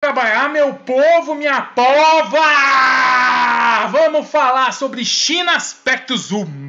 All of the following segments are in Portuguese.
Trabalhar, meu povo, minha pova! Vamos falar sobre China, aspectos humanos.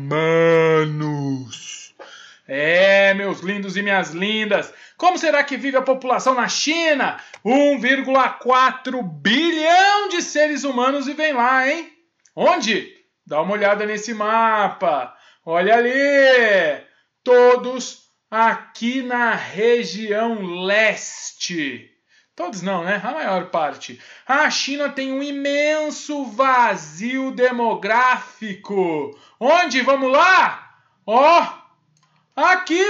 Meus lindos e minhas lindas, como será que vive a população na China? 1,4 bilhão de seres humanos vivem lá, hein? Onde? Dá uma olhada nesse mapa. Olha ali! Todos aqui na região leste. Todos não, né? A maior parte. A China tem um imenso vazio demográfico. Onde? Vamos lá? Aqui,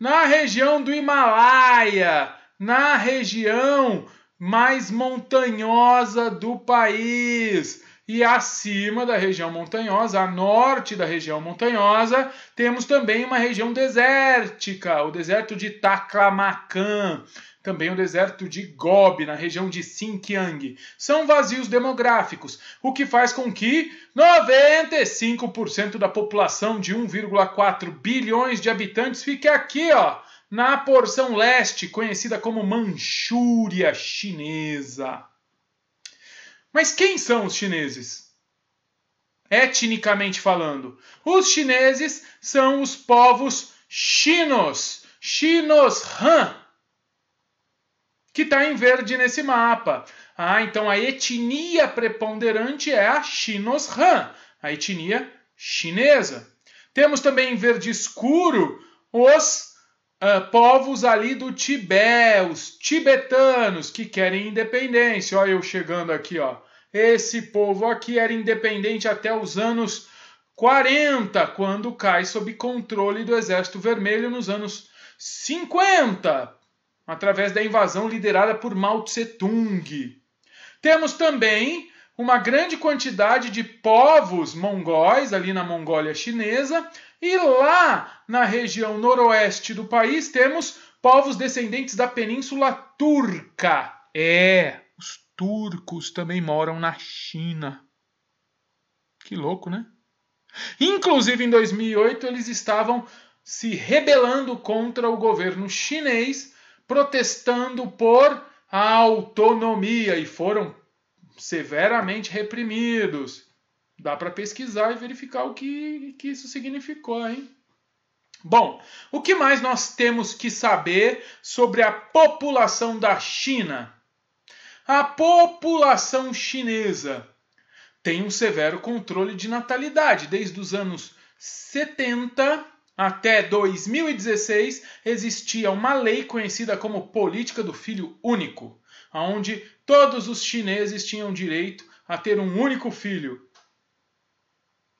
na região do Himalaia, na região mais montanhosa do país. E acima da região montanhosa, a norte da região montanhosa, temos também uma região desértica, o deserto de Taklamakan. Também o deserto de Gobi, na região de Xinjiang. São vazios demográficos, o que faz com que 95% da população de 1,4 bilhões de habitantes fique aqui, na porção leste, conhecida como Manchúria chinesa. Mas quem são os chineses? Etnicamente falando, os chineses são os povos chinos, Han, que está em verde nesse mapa. Então a etnia preponderante é a Han, a etnia chinesa. Temos também em verde escuro os povos ali do Tibete, os tibetanos, que querem independência. Olha eu chegando aqui, Esse povo aqui era independente até os anos 40, quando cai sob controle do Exército Vermelho nos anos 50. Através da invasão liderada por Mao Tse-tung. Temos também uma grande quantidade de povos mongóis ali na Mongólia chinesa, e lá na região noroeste do país temos povos descendentes da Península Turca. Os turcos também moram na China. Que louco, né? Inclusive em 2008 eles estavam se rebelando contra o governo chinês, protestando por autonomia, e foram severamente reprimidos. Dá para pesquisar e verificar o que isso significou, hein? Bom, o que mais nós temos que saber sobre a população da China? A população chinesa tem um severo controle de natalidade. Desde os anos 70 até 2016, existia uma lei conhecida como Política do Filho Único, onde todos os chineses tinham direito a ter um único filho.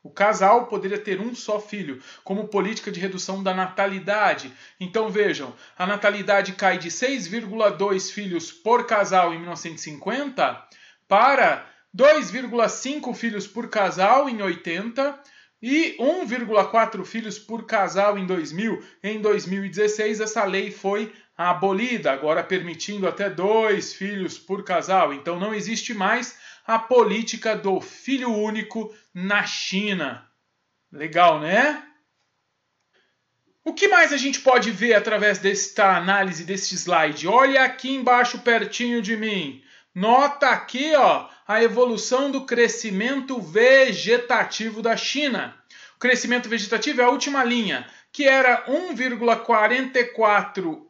O casal poderia ter um só filho, como política de redução da natalidade. Então vejam, a natalidade cai de 6,2 filhos por casal em 1950 para 2,5 filhos por casal em 80 e 1,4 filhos por casal em 2000. Em 2016, essa lei foi abolida, agora permitindo até 2 filhos por casal. Então não existe mais a política do filho único na China. Legal, né? O que mais a gente pode ver através desta análise, deste slide? Olha aqui embaixo, pertinho de mim. Nota aqui, a evolução do crescimento vegetativo da China. O crescimento vegetativo é a última linha, que era 1,44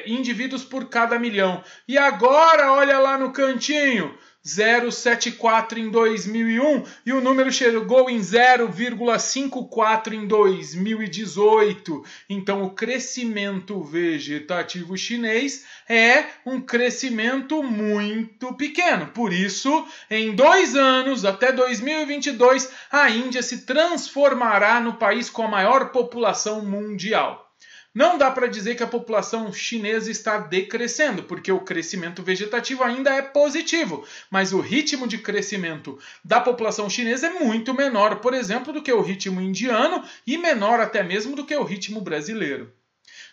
indivíduos por cada milhão. E agora, olha lá no cantinho, 0,74 em 2001 e o número chegou em 0,54 em 2018. Então o crescimento vegetativo chinês é um crescimento muito pequeno. Por isso, em 2 anos, até 2022, a Índia se transformará no país com a maior população mundial. Não dá para dizer que a população chinesa está decrescendo, porque o crescimento vegetativo ainda é positivo, mas o ritmo de crescimento da população chinesa é muito menor, por exemplo, do que o ritmo indiano e menor até mesmo do que o ritmo brasileiro.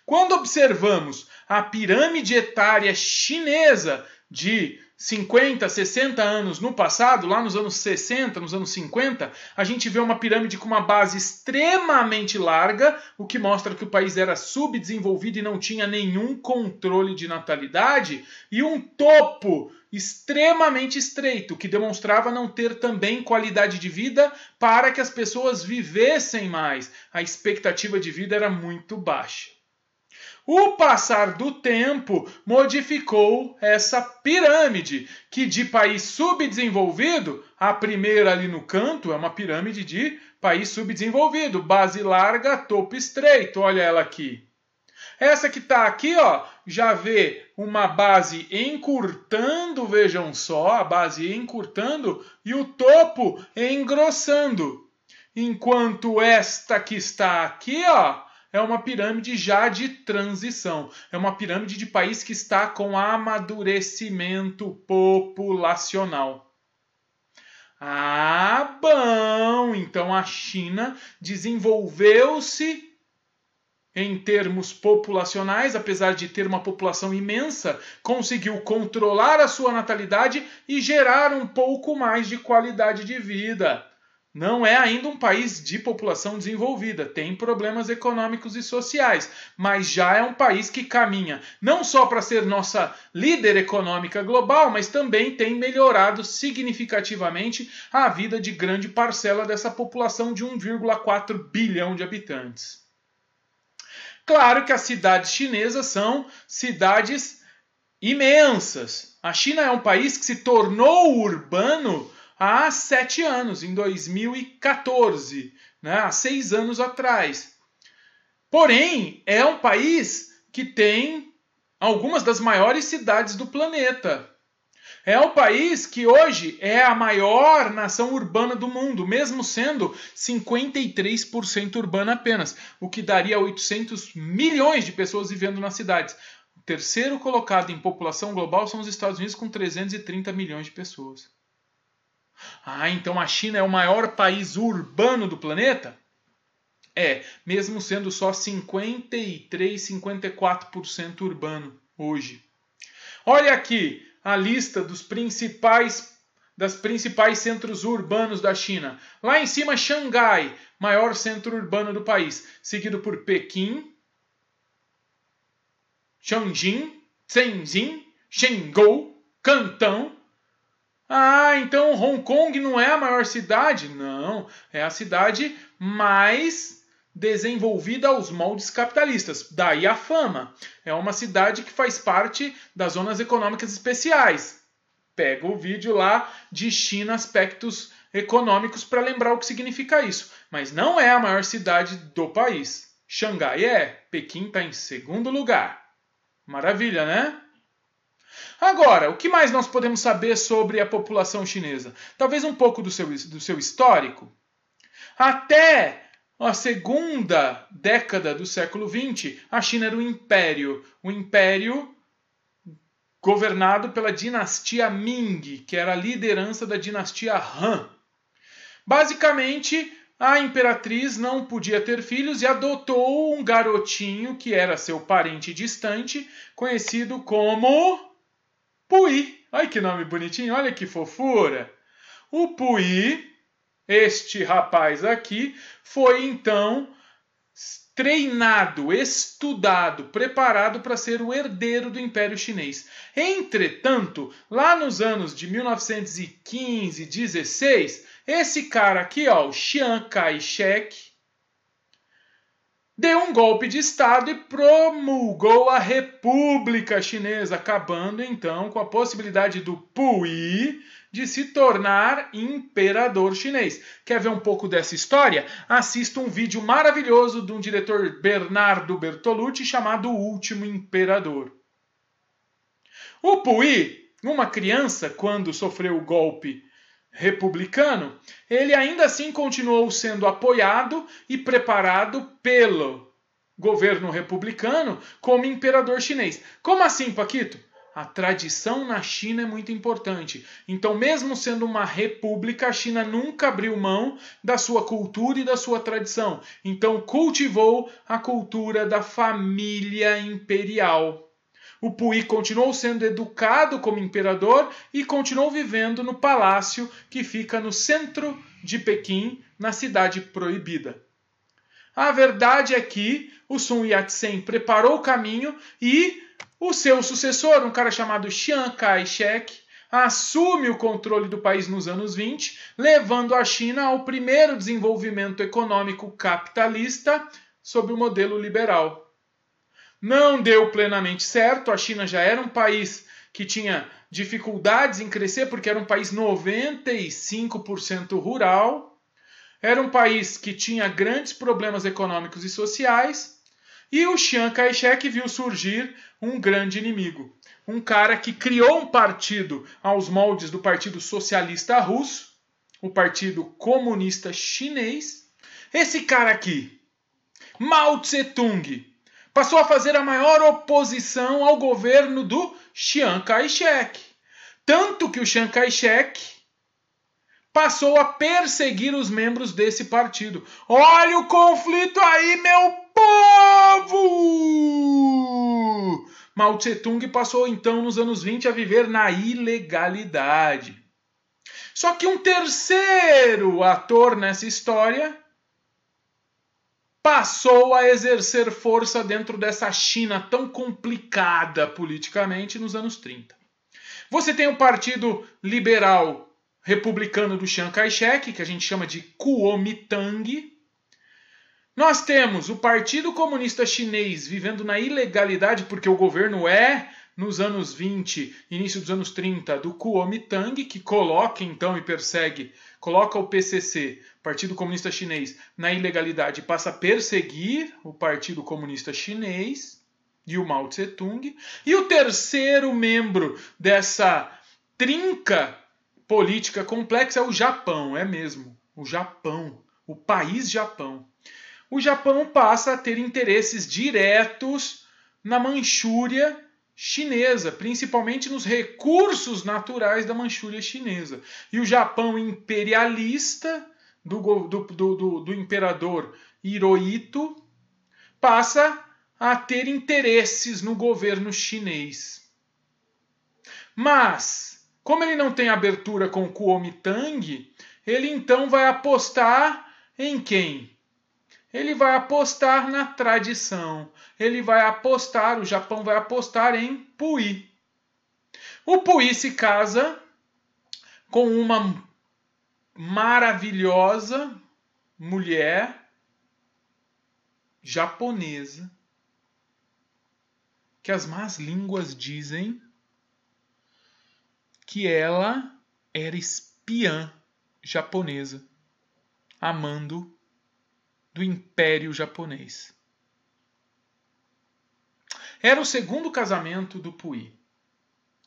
Quando observamos a pirâmide etária chinesa de 50, 60 anos no passado, lá nos anos 60, nos anos 50, a gente vê uma pirâmide com uma base extremamente larga, o que mostra que o país era subdesenvolvido e não tinha nenhum controle de natalidade, e um topo extremamente estreito, que demonstrava não ter também qualidade de vida para que as pessoas vivessem mais. A expectativa de vida era muito baixa. O passar do tempo modificou essa pirâmide, que de país subdesenvolvido, a primeira ali no canto é uma pirâmide de país subdesenvolvido, base larga, topo estreito, olha ela aqui. Essa que está aqui, ó, já vê uma base encurtando, vejam só, a base encurtando e o topo engrossando. Enquanto esta que está aqui, ó, é uma pirâmide já de transição. É uma pirâmide de país que está com amadurecimento populacional. Ah, bom! Então a China desenvolveu-se em termos populacionais, apesar de ter uma população imensa, conseguiu controlar a sua natalidade e gerar um pouco mais de qualidade de vida. Não é ainda um país de população desenvolvida, tem problemas econômicos e sociais, mas já é um país que caminha não só para ser nossa líder econômica global, mas também tem melhorado significativamente a vida de grande parcela dessa população de 1,4 bilhão de habitantes. Claro que as cidades chinesas são cidades imensas. A China é um país que se tornou urbano há 7 anos, em 2014, né? Há 6 anos atrás. Porém, é um país que tem algumas das maiores cidades do planeta. É um país que hoje é a maior nação urbana do mundo, mesmo sendo 53% urbana apenas, o que daria 800 milhões de pessoas vivendo nas cidades. O terceiro colocado em população global são os Estados Unidos, com 330 milhões de pessoas. Ah, então a China é o maior país urbano do planeta? É, mesmo sendo só 53, 54% urbano hoje. Olha aqui a lista das principais centros urbanos da China. Lá em cima, Xangai, maior centro urbano do país, seguido por Pequim, Tianjin, Shenzhen, Shenzhou, Cantão. Ah, então Hong Kong não é a maior cidade? Não, é a cidade mais desenvolvida aos moldes capitalistas. Daí a fama. É uma cidade que faz parte das zonas econômicas especiais. Pega o vídeo lá de China, aspectos econômicos, para lembrar o que significa isso. Mas não é a maior cidade do país. Xangai é. Pequim está em segundo lugar. Maravilha, né? Agora, o que mais nós podemos saber sobre a população chinesa? Talvez um pouco do seu histórico. Até a segunda década do século XX, a China era um império governado pela dinastia Ming, que era a liderança da dinastia Han. Basicamente, a imperatriz não podia ter filhos e adotou um garotinho que era seu parente distante, conhecido como Puyi. Olha que nome bonitinho, olha que fofura. O Puyi, este rapaz aqui, foi então treinado, estudado, preparado para ser o herdeiro do Império Chinês. Entretanto, lá nos anos de 1915, 16, esse cara aqui, ó, o Chiang Kai-shek, deu um golpe de Estado e promulgou a República Chinesa, acabando então com a possibilidade do Puyi de se tornar imperador chinês. Quer ver um pouco dessa história? Assista um vídeo maravilhoso de um diretor Bernardo Bertolucci chamado O Último Imperador. O Puyi, uma criança, quando sofreu o golpe republicano, ele ainda assim continuou sendo apoiado e preparado pelo governo republicano como imperador chinês. Como assim, Paquito? A tradição na China é muito importante. Então, mesmo sendo uma república, a China nunca abriu mão da sua cultura e da sua tradição. Então, cultivou a cultura da família imperial. O Puyi continuou sendo educado como imperador e continuou vivendo no palácio que fica no centro de Pequim, na cidade proibida. A verdade é que o Sun Yat-sen preparou o caminho e o seu sucessor, um cara chamado Chiang Kai-shek, assume o controle do país nos anos 20, levando a China ao primeiro desenvolvimento econômico capitalista sob o modelo liberal. Não deu plenamente certo, a China já era um país que tinha dificuldades em crescer, porque era um país 95% rural, era um país que tinha grandes problemas econômicos e sociais, e o Chiang Kai-shek viu surgir um grande inimigo. Um cara que criou um partido aos moldes do Partido Socialista Russo, o Partido Comunista Chinês. Esse cara aqui, Mao Tse-tung, passou a fazer a maior oposição ao governo do Chiang Kai-shek. Tanto que o Chiang Kai-shek passou a perseguir os membros desse partido. Olha o conflito aí, meu povo! Mao Tse-tung passou então nos anos 20 a viver na ilegalidade. Só que um terceiro ator nessa história passou a exercer força dentro dessa China tão complicada politicamente nos anos 30. Você tem o Partido Liberal Republicano do Chiang Kai-shek, que a gente chama de Kuomintang. Nós temos o Partido Comunista Chinês vivendo na ilegalidade, porque o governo é, nos anos 20, início dos anos 30, do Kuomintang, que coloca então e persegue, coloca o PCC, Partido Comunista Chinês, na ilegalidade e passa a perseguir o Partido Comunista Chinês e o Mao Tse-tung. E o terceiro membro dessa trinca política complexa é o Japão, é mesmo, o Japão, o país Japão. O Japão passa a ter interesses diretos na Manchúria chinesa, principalmente nos recursos naturais da Manchúria chinesa. E o Japão imperialista do imperador Hirohito passa a ter interesses no governo chinês. Mas, como ele não tem abertura com o Kuomintang, ele então vai apostar em quem? Ele vai apostar na tradição. Ele vai apostar, o Japão vai apostar em Puyi. O Puyi se casa com uma maravilhosa mulher japonesa, que as más línguas dizem que ela era espiã japonesa, amando do Império Japonês. Era o segundo casamento do Puyi.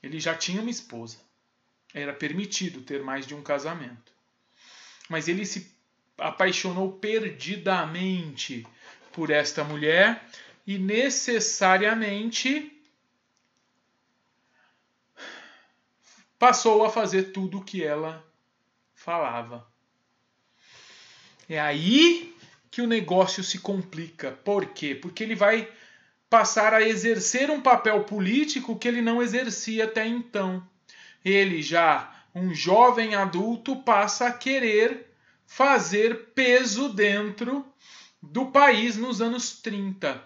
Ele já tinha uma esposa. Era permitido ter mais de um casamento. Mas ele se apaixonou perdidamente por esta mulher e necessariamente passou a fazer tudo o que ela falava. É aí que o negócio se complica. Por quê? Porque ele vai passar a exercer um papel político que ele não exercia até então. Ele já, um jovem adulto, passa a querer fazer peso dentro do país nos anos 30.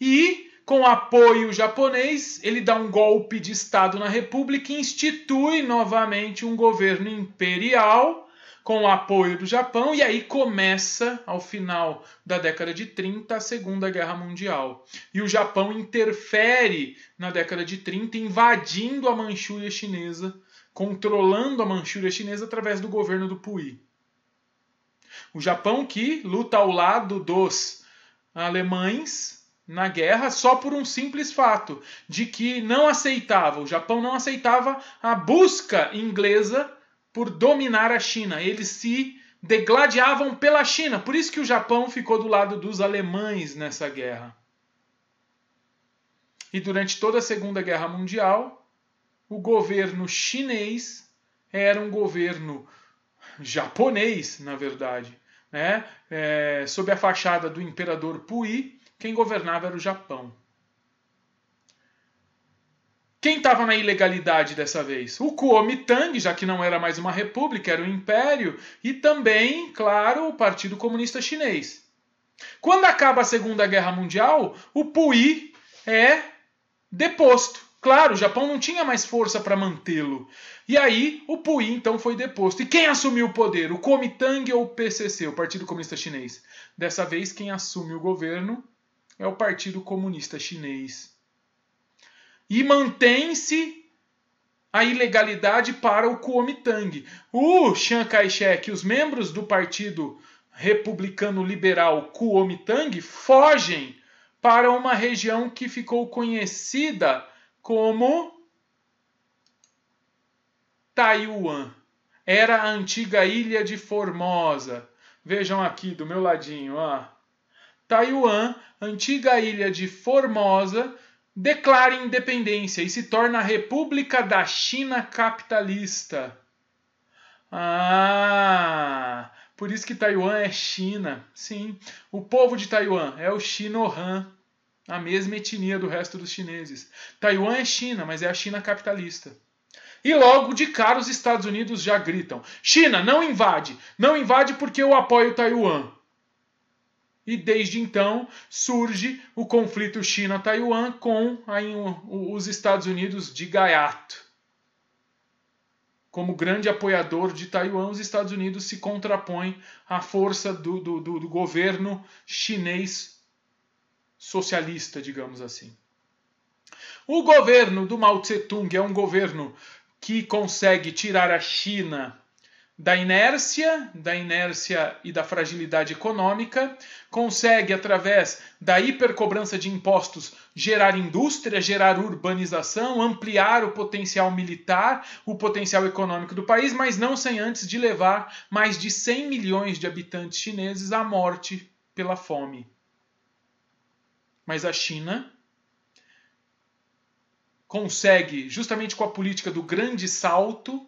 E, com apoio japonês, ele dá um golpe de Estado na República e institui novamente um governo imperial com o apoio do Japão, e aí começa, ao final da década de 30, a Segunda Guerra Mundial. E o Japão interfere na década de 30, invadindo a Manchúria chinesa, controlando a Manchúria chinesa através do governo do Puyi. O Japão que luta ao lado dos alemães na guerra só por um simples fato, de que não aceitava, o Japão não aceitava a busca inglesa por dominar a China. Eles se degladiavam pela China. Por isso que o Japão ficou do lado dos alemães nessa guerra. E durante toda a Segunda Guerra Mundial, o governo chinês era um governo japonês, na verdade, né? Sob a fachada do imperador Puyi, quem governava era o Japão. Quem estava na ilegalidade dessa vez? O Kuomintang, já que não era mais uma república, era um império, e também, claro, o Partido Comunista Chinês. Quando acaba a Segunda Guerra Mundial, o Puyi é deposto. Claro, o Japão não tinha mais força para mantê-lo. E aí, o Puyi então foi deposto. E quem assumiu o poder? O Kuomintang ou o PCC, o Partido Comunista Chinês? Dessa vez, quem assume o governo é o Partido Comunista Chinês. E mantém-se a ilegalidade para o Kuomintang. O Chiang Kai-shek e os membros do Partido Republicano Liberal Kuomintang fogem para uma região que ficou conhecida como Taiwan. Era a antiga ilha de Formosa. Vejam aqui do meu ladinho, ó. Taiwan, antiga ilha de Formosa, declara independência e se torna a República da China capitalista. Ah, por isso que Taiwan é China. Sim, o povo de Taiwan é o Xinohan, a mesma etnia do resto dos chineses. Taiwan é China, mas é a China capitalista. E logo de cara os Estados Unidos já gritam: China, não invade! Não invade porque eu apoio Taiwan. E desde então surge o conflito China-Taiwan com os Estados Unidos de gaiato. Como grande apoiador de Taiwan, os Estados Unidos se contrapõem à força do governo chinês socialista, digamos assim. O governo do Mao Tse-tung é um governo que consegue tirar a China da inércia e da fragilidade econômica, consegue, através da hipercobrança de impostos, gerar indústria, gerar urbanização, ampliar o potencial militar, o potencial econômico do país, mas não sem antes de levar mais de 100 milhões de habitantes chineses à morte pela fome. Mas a China consegue, justamente com a política do grande salto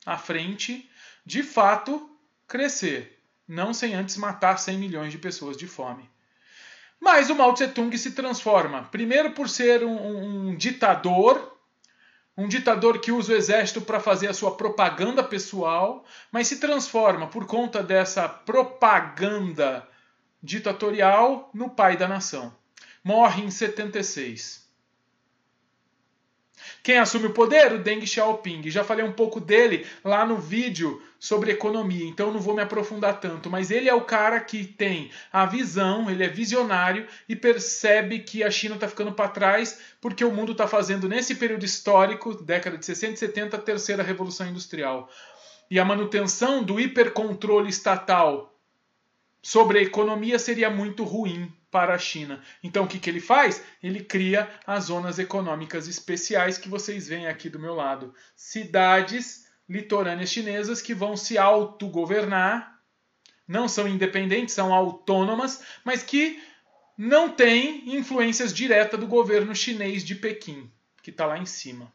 à frente, de fato, crescer, não sem antes matar 100 milhões de pessoas de fome. Mas o Mao Tse-tung se transforma, primeiro por ser um ditador que usa o exército para fazer a sua propaganda pessoal, mas se transforma, por conta dessa propaganda ditatorial, no pai da nação. Morre em 76. Quem assume o poder? O Deng Xiaoping. Já falei um pouco dele lá no vídeo sobre economia, então não vou me aprofundar tanto. Mas ele é o cara que tem a visão, ele é visionário e percebe que a China está ficando para trás porque o mundo está fazendo, nesse período histórico, década de 60 e 70, a terceira revolução industrial. E a manutenção do hipercontrole estatal sobre a economia seria muito ruim para a China. Então o que ele faz? Ele cria as zonas econômicas especiais que vocês veem aqui do meu lado. Cidades litorâneas chinesas que vão se autogovernar, não são independentes, são autônomas, mas que não têm influências diretas do governo chinês de Pequim, que está lá em cima.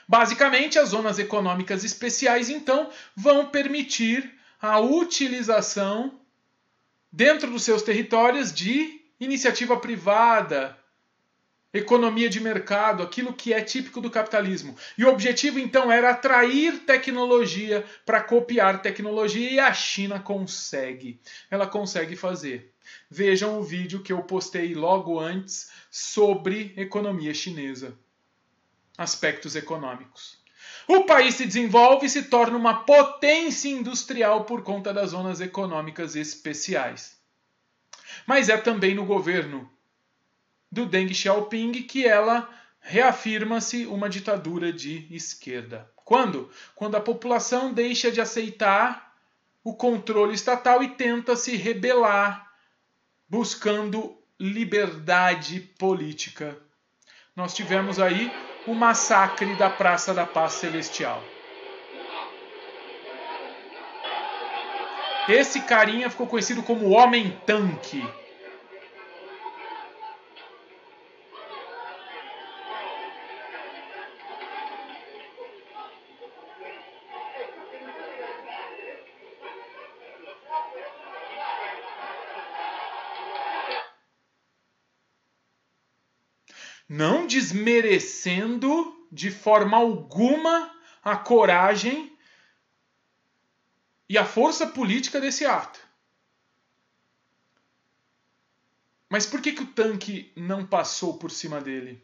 Basicamente, as zonas econômicas especiais, então, vão permitir a utilização dentro dos seus territórios de iniciativa privada, economia de mercado, aquilo que é típico do capitalismo. E o objetivo, então, era atrair tecnologia para copiar tecnologia, e a China consegue. Ela consegue fazer. Vejam o vídeo que eu postei logo antes sobre economia chinesa. Aspectos econômicos. O país se desenvolve e se torna uma potência industrial por conta das zonas econômicas especiais. Mas é também no governo do Deng Xiaoping que ela reafirma-se uma ditadura de esquerda. Quando? Quando a população deixa de aceitar o controle estatal e tenta se rebelar, buscando liberdade política. Nós tivemos aí o massacre da Praça da Paz Celestial. Esse carinha ficou conhecido como Homem-Tanque. não desmerecendo de forma alguma a coragem e a força política desse ato. Mas por que o tanque não passou por cima dele?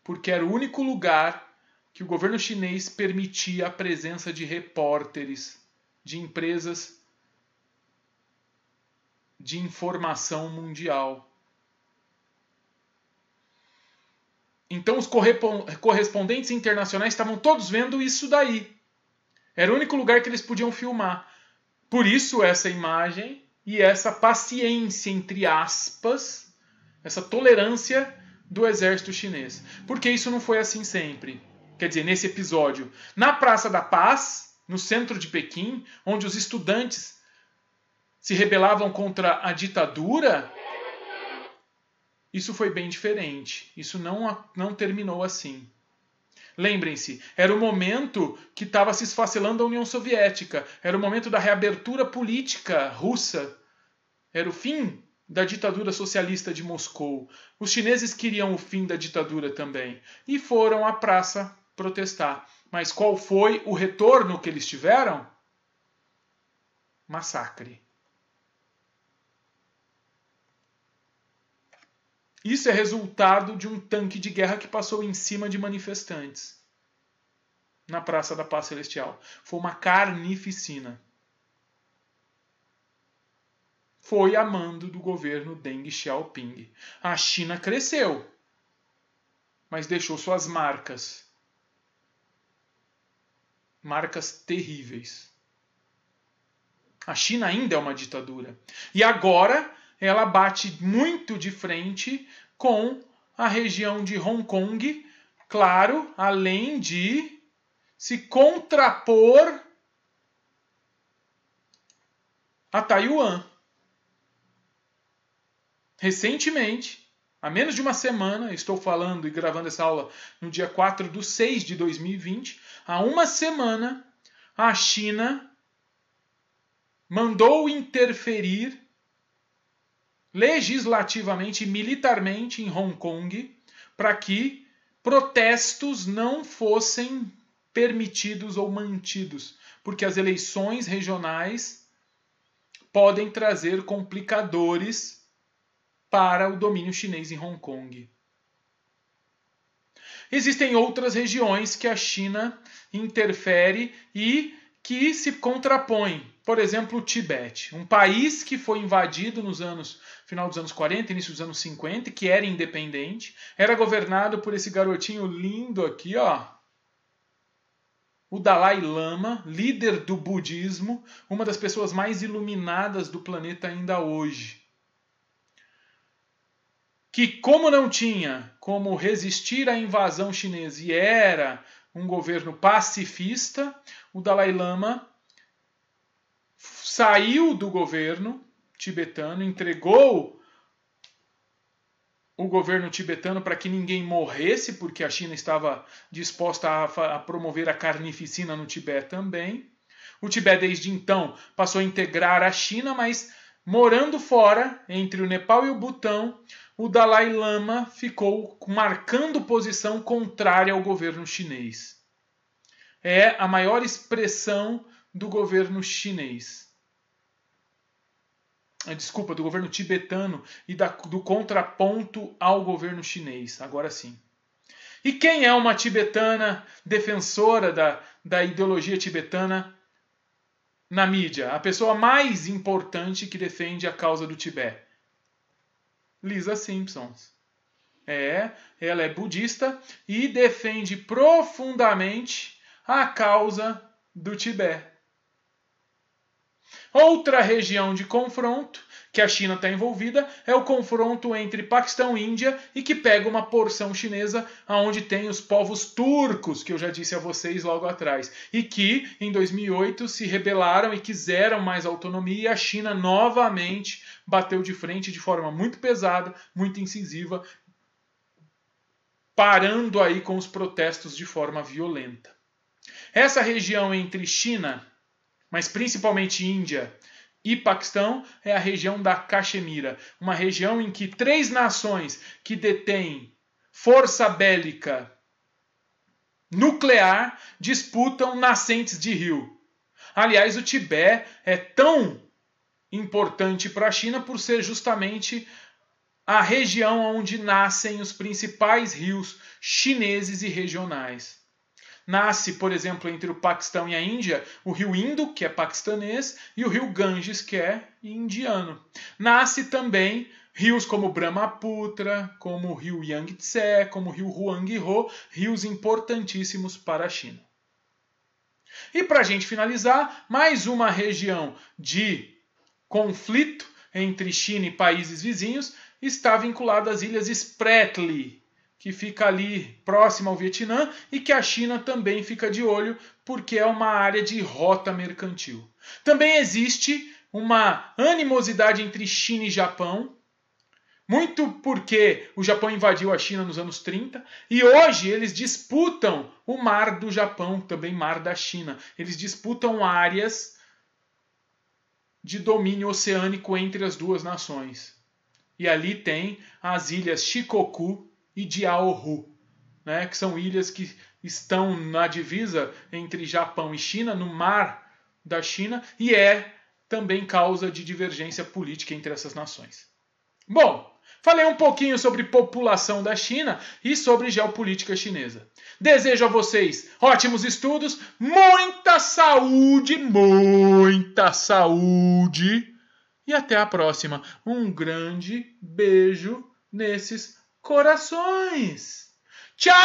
Porque era o único lugar que o governo chinês permitia a presença de repórteres, de empresas de informação mundial. Então os correspondentes internacionais estavam todos vendo isso daí. Era o único lugar que eles podiam filmar. Por isso essa imagem e essa paciência, entre aspas, essa tolerância do exército chinês. Porque isso não foi assim sempre. Quer dizer, nesse episódio. Na Praça da Paz, no centro de Pequim, onde os estudantes se rebelavam contra a ditadura, isso foi bem diferente. Isso não terminou assim. Lembrem-se, era o momento que estava se esfacelando a União Soviética. Era o momento da reabertura política russa. Era o fim da ditadura socialista de Moscou. Os chineses queriam o fim da ditadura também. E foram à praça protestar. Mas qual foi o retorno que eles tiveram? Massacre. Isso é resultado de um tanque de guerra que passou em cima de manifestantes na Praça da Paz Celestial. Foi uma carnificina. Foi a mando do governo Deng Xiaoping. A China cresceu, mas deixou suas marcas. Marcas terríveis. A China ainda é uma ditadura. E agora ela bate muito de frente com a região de Hong Kong, claro, além de se contrapor a Taiwan. Recentemente, há menos de uma semana, estou falando e gravando essa aula no dia 4/6/2020, há uma semana a China mandou interferir legislativamente e militarmente em Hong Kong para que protestos não fossem permitidos ou mantidos, porque as eleições regionais podem trazer complicadores para o domínio chinês em Hong Kong. Existem outras regiões que a China interfere e que se contrapõem. Por exemplo, o Tibete, um país que foi invadido no final dos anos 40, início dos anos 50, que era independente, era governado por esse garotinho lindo aqui, ó, o Dalai Lama, líder do budismo, uma das pessoas mais iluminadas do planeta ainda hoje. Que, como não tinha como resistir à invasão chinesa e era um governo pacifista, o Dalai Lama saiu do governo tibetano, entregou o governo tibetano para que ninguém morresse, porque a China estava disposta a promover a carnificina no Tibete também. O Tibete, desde então, passou a integrar a China, mas morando fora, entre o Nepal e o Butão, o Dalai Lama ficou marcando posição contrária ao governo chinês. É a maior expressão do governo chinês. Desculpa, do governo tibetano e do contraponto ao governo chinês. Agora sim. E quem é uma tibetana defensora da ideologia tibetana na mídia? A pessoa mais importante que defende a causa do Tibete. Lisa Simpson. Ela é budista e defende profundamente a causa do Tibete. Outra região de confronto que a China está envolvida é o confronto entre Paquistão e Índia e que pega uma porção chinesa onde tem os povos turcos, que eu já disse a vocês logo atrás, e que em 2008 se rebelaram e quiseram mais autonomia e a China novamente bateu de frente de forma muito pesada, muito incisiva, parando aí com os protestos de forma violenta. Essa região entre China, mas principalmente Índia e Paquistão é a região da Caxemira, uma região em que 3 nações que detêm força bélica nuclear disputam nascentes de rio. Aliás, o Tibete é tão importante para a China por ser justamente a região onde nascem os principais rios chineses e regionais. Nasce, por exemplo, entre o Paquistão e a Índia, o rio Indo, que é paquistanês, e o rio Ganges, que é indiano. Nasce também rios como Brahmaputra, como o rio Yangtze, como o rio Huanghe, rios importantíssimos para a China. E para a gente finalizar, mais uma região de conflito entre China e países vizinhos está vinculada às ilhas Spratly, que fica ali próxima ao Vietnã e que a China também fica de olho porque é uma área de rota mercantil. Também existe uma animosidade entre China e Japão, muito porque o Japão invadiu a China nos anos 30 e hoje eles disputam o mar do Japão, também mar da China. Eles disputam áreas de domínio oceânico entre as duas nações. E ali tem as ilhas Shikoku e Diaoyu, né, que são ilhas que estão na divisa entre Japão e China, no mar da China, e é também causa de divergência política entre essas nações. Bom, falei um pouquinho sobre população da China e sobre geopolítica chinesa. Desejo a vocês ótimos estudos, muita saúde e até a próxima. Um grande beijo nesses corações. Tchau!